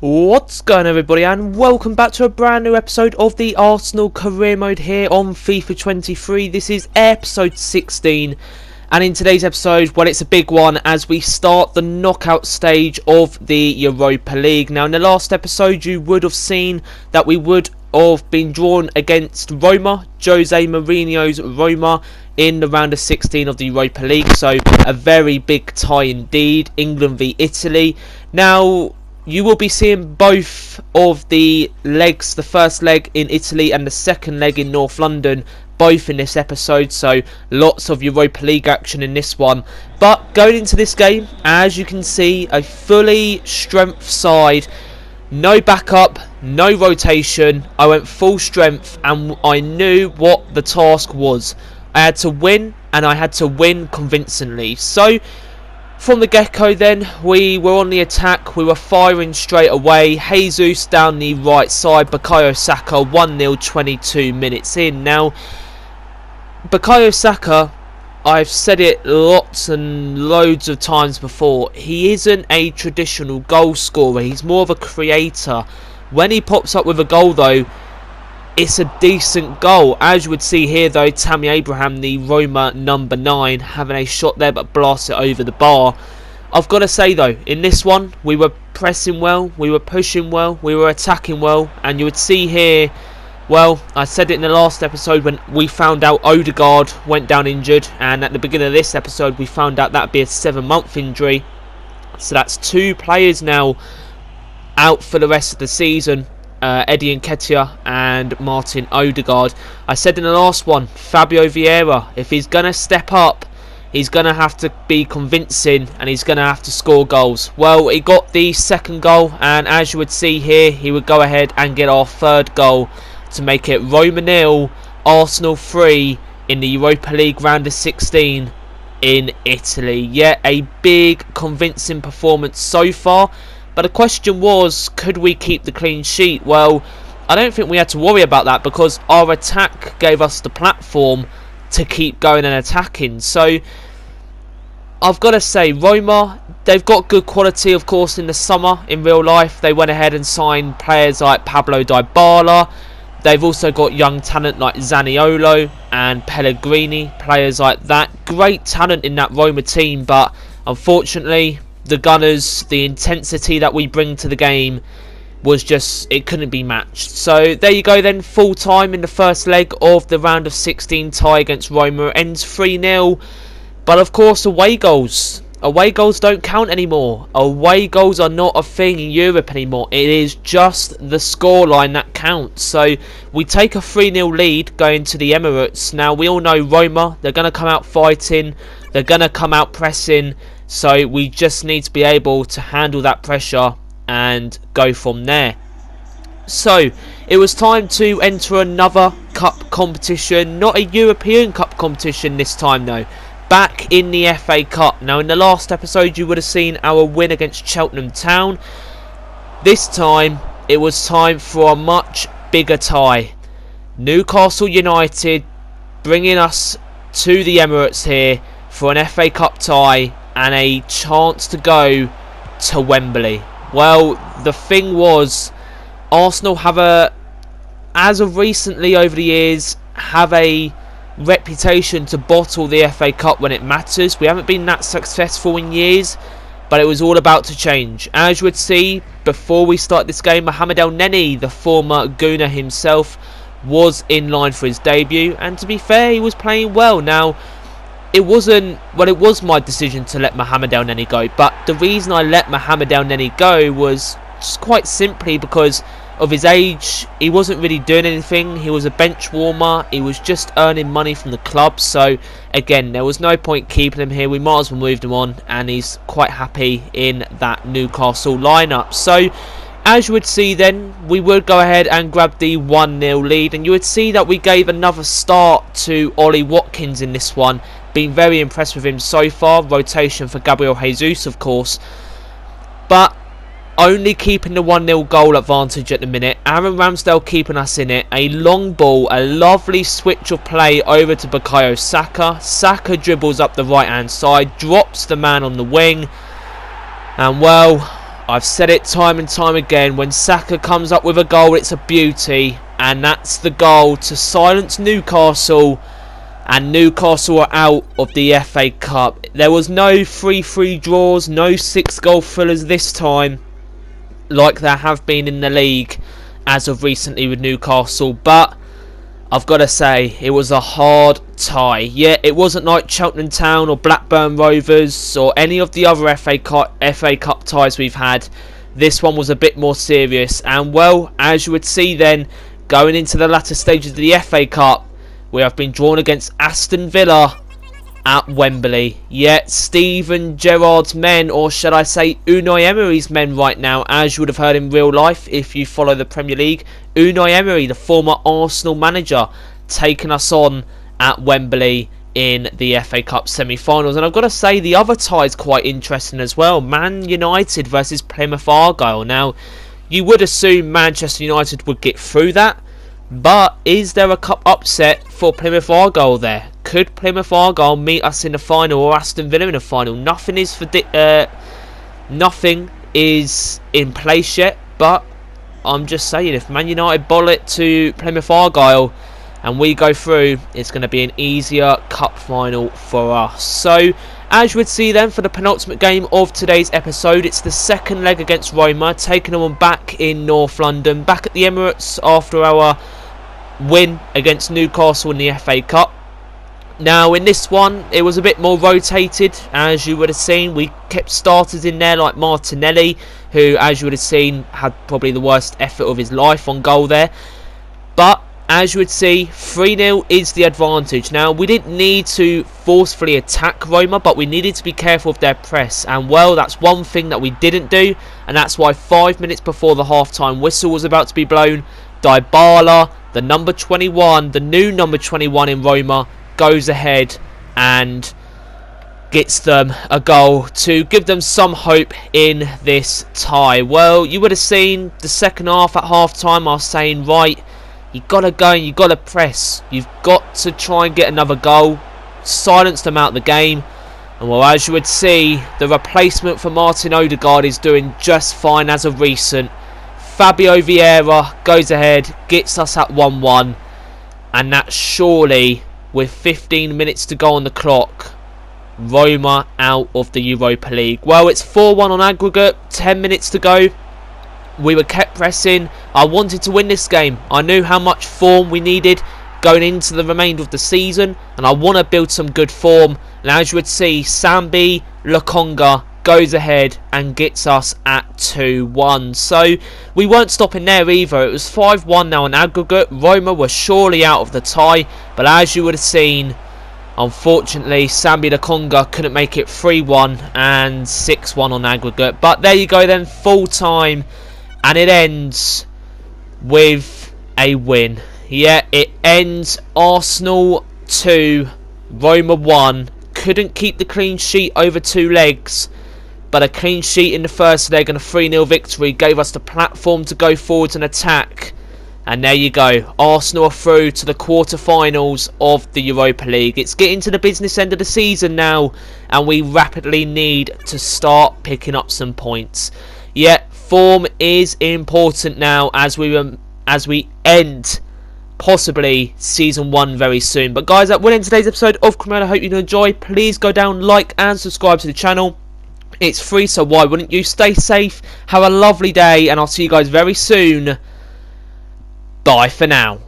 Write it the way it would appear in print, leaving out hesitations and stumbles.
What's going on, everybody, and welcome back to a brand new episode of the Arsenal Career Mode here on FIFA 23. This is episode 16, and in today's episode, well, it's a big one as we start the knockout stage of the Europa League. Now, in the last episode, you would have seen that we would have been drawn against Roma, Jose Mourinho's Roma, in the round of 16 of the Europa League. So, a very big tie indeed, England v Italy. Now, you will be seeing both of the legs, the first leg in Italy and the second leg in North London, both in this episode, so lots of Europa League action in this one. But going into this game, as you can see, a fully strength side, no backup, no rotation. I went full strength and I knew what the task was. I had to win, and I had to win convincingly. So from the get-go then, we were on the attack, we were firing straight away. Jesus down the right side, Bukayo Saka 1-0 22 minutes in. Now, Bukayo Saka, I've said it lots and loads of times before, he isn't a traditional goal scorer, he's more of a creator. When he pops up with a goal though, it's a decent goal. As you would see here though, Tammy Abraham, the Roma number 9, having a shot there but blasts it over the bar. I've got to say though, in this one, we were pressing well, we were pushing well, we were attacking well. And you would see here, well, I said it in the last episode when we found out Odegaard went down injured. And at the beginning of this episode, we found out that would be a 7-month injury. So that's 2 players now out for the rest of the season. Eddie Nketiah and Martin Odegaard. I said in the last one, Fabio Vieira, if he's going to step up, he's going to have to be convincing and he's going to have to score goals. Well, he got the second goal, and as you would see here, he would go ahead and get our third goal to make it Roma 0, Arsenal 3 in the Europa League round of 16 in Italy. Yeah, a big convincing performance so far. But the question was, could we keep the clean sheet? Well, I don't think we had to worry about that because our attack gave us the platform to keep going and attacking. So, I've got to say, Roma, they've got good quality, of course, in the summer. In real life, they went ahead and signed players like Pablo Dybala. They've also got young talent like Zaniolo and Pellegrini, players like that. Great talent in that Roma team, but unfortunately, the Gunners, the intensity that we bring to the game was just, it couldn't be matched. So there you go then, full time in the first leg of the round of 16 tie against Roma. It ends 3-0. But of course, away goals don't count anymore. Away goals are not a thing in Europe anymore. It is just the scoreline that counts. So we take a 3-0 lead going to the Emirates. Now we all know Roma, they're going to come out fighting, they're going to come out pressing. So we just need to be able to handle that pressure and go from there. So it was time to enter another cup competition. Not a European Cup competition this time though. Back in the FA Cup. Now in the last episode you would have seen our win against Cheltenham Town. This time it was time for a much bigger tie. Newcastle United bringing us to the Emirates here for an FA Cup tie and a chance to go to Wembley. Well, the thing was, Arsenal have as of recently over the years, have a reputation to bottle the FA Cup when it matters. We haven't been that successful in years, but it was all about to change. As you would see, before we start this game, Mohamed El Neni, the former Gooner himself, was in line for his debut, and to be fair, he was playing well. Now, it was my decision to let Mohamed El Neni go, but the reason I let Mohamed El Neni go was just quite simply because of his age. He wasn't really doing anything, he was a bench warmer, he was just earning money from the club. So again, there was no point keeping him here, we might as well moved him on, and he's quite happy in that Newcastle lineup. So as you would see then, we would go ahead and grab the 1-0 lead, and you would see that we gave another start to Ollie Watkins in this one. Been very impressed with him so far. Rotation for Gabriel Jesus, of course. But only keeping the 1-0 goal advantage at the minute. Aaron Ramsdale keeping us in it. A long ball, a lovely switch of play over to Bukayo Saka. Saka dribbles up the right hand side, drops the man on the wing. And well, I've said it time and time again, when Saka comes up with a goal, it's a beauty, and that's the goal to silence Newcastle, and Newcastle are out of the FA Cup. There was no 3-3 draws, no 6-goal thrillers this time, like there have been in the league as of recently with Newcastle, but I've got to say, it was a hard tie. Yeah, it wasn't like Cheltenham Town or Blackburn Rovers or any of the other FA Cup ties we've had. This one was a bit more serious. And, well, as you would see then, going into the latter stages of the FA Cup, we have been drawn against Aston Villa at Wembley. Yet Steven Gerrard's men, or should I say Unai Emery's men right now, as you would have heard in real life if you follow the Premier League, Unai Emery, the former Arsenal manager, taking us on at Wembley in the FA Cup semi-finals. And I've got to say, the other tie is quite interesting as well. Man United versus Plymouth Argyle. Now, you would assume Manchester United would get through that, but is there a cup upset for Plymouth Argyle there? Could Plymouth Argyle meet us in the final, or Aston Villa in the final? Nothing is in place yet, but I'm just saying, if Man United bowl it to Plymouth Argyle and we go through, it's going to be an easier cup final for us. So, as you would see then, for the penultimate game of today's episode, it's the second leg against Roma, taking them on back in North London, back at the Emirates after our win against Newcastle in the FA Cup. Now, in this one, it was a bit more rotated, as you would have seen. We kept starters in there like Martinelli, who, as you would have seen, had probably the worst effort of his life on goal there. But, as you would see, 3-0 is the advantage. Now, we didn't need to forcefully attack Roma, but we needed to be careful of their press. And, well, that's one thing that we didn't do, and that's why 5 minutes before the half-time whistle was about to be blown, Dybala, the number 21, the new number 21 in Roma, goes ahead and gets them a goal to give them some hope in this tie. Well, you would have seen the second half at half-time, I was saying, right, you got to go and you got to press. You've got to try and get another goal, silence them out of the game. And, well, as you would see, the replacement for Martin Odegaard is doing just fine as of recent. Fabio Vieira goes ahead, gets us at 1-1, and that's surely, with 15 minutes to go on the clock, Roma out of the Europa League. Well, it's 4-1 on aggregate, 10 minutes to go. We were kept pressing. I wanted to win this game. I knew how much form we needed going into the remainder of the season, and I want to build some good form. And as you would see, Sambi Lokonga goes ahead and gets us at 2-1. So we weren't stopping there either. It was 5-1 now on aggregate. Roma were surely out of the tie, but as you would have seen, unfortunately, Sambi Lokonga couldn't make it 3-1 and 6-1 on aggregate. But there you go then, full time, and it ends with a win. Yeah, it ends Arsenal 2, Roma 1. Couldn't keep the clean sheet over 2 legs, but a clean sheet in the first leg and a 3-0 victory gave us the platform to go forwards and attack. And there you go. Arsenal are through to the quarter-finals of the Europa League. It's getting to the business end of the season now, and we rapidly need to start picking up some points. Yet, form is important now as we end possibly season 1 very soon. But guys, that will end today's episode of Cremona. I hope you enjoy. Please go down, like and subscribe to the channel. It's free, so why wouldn't you? Stay safe, have a lovely day, and I'll see you guys very soon. Bye for now.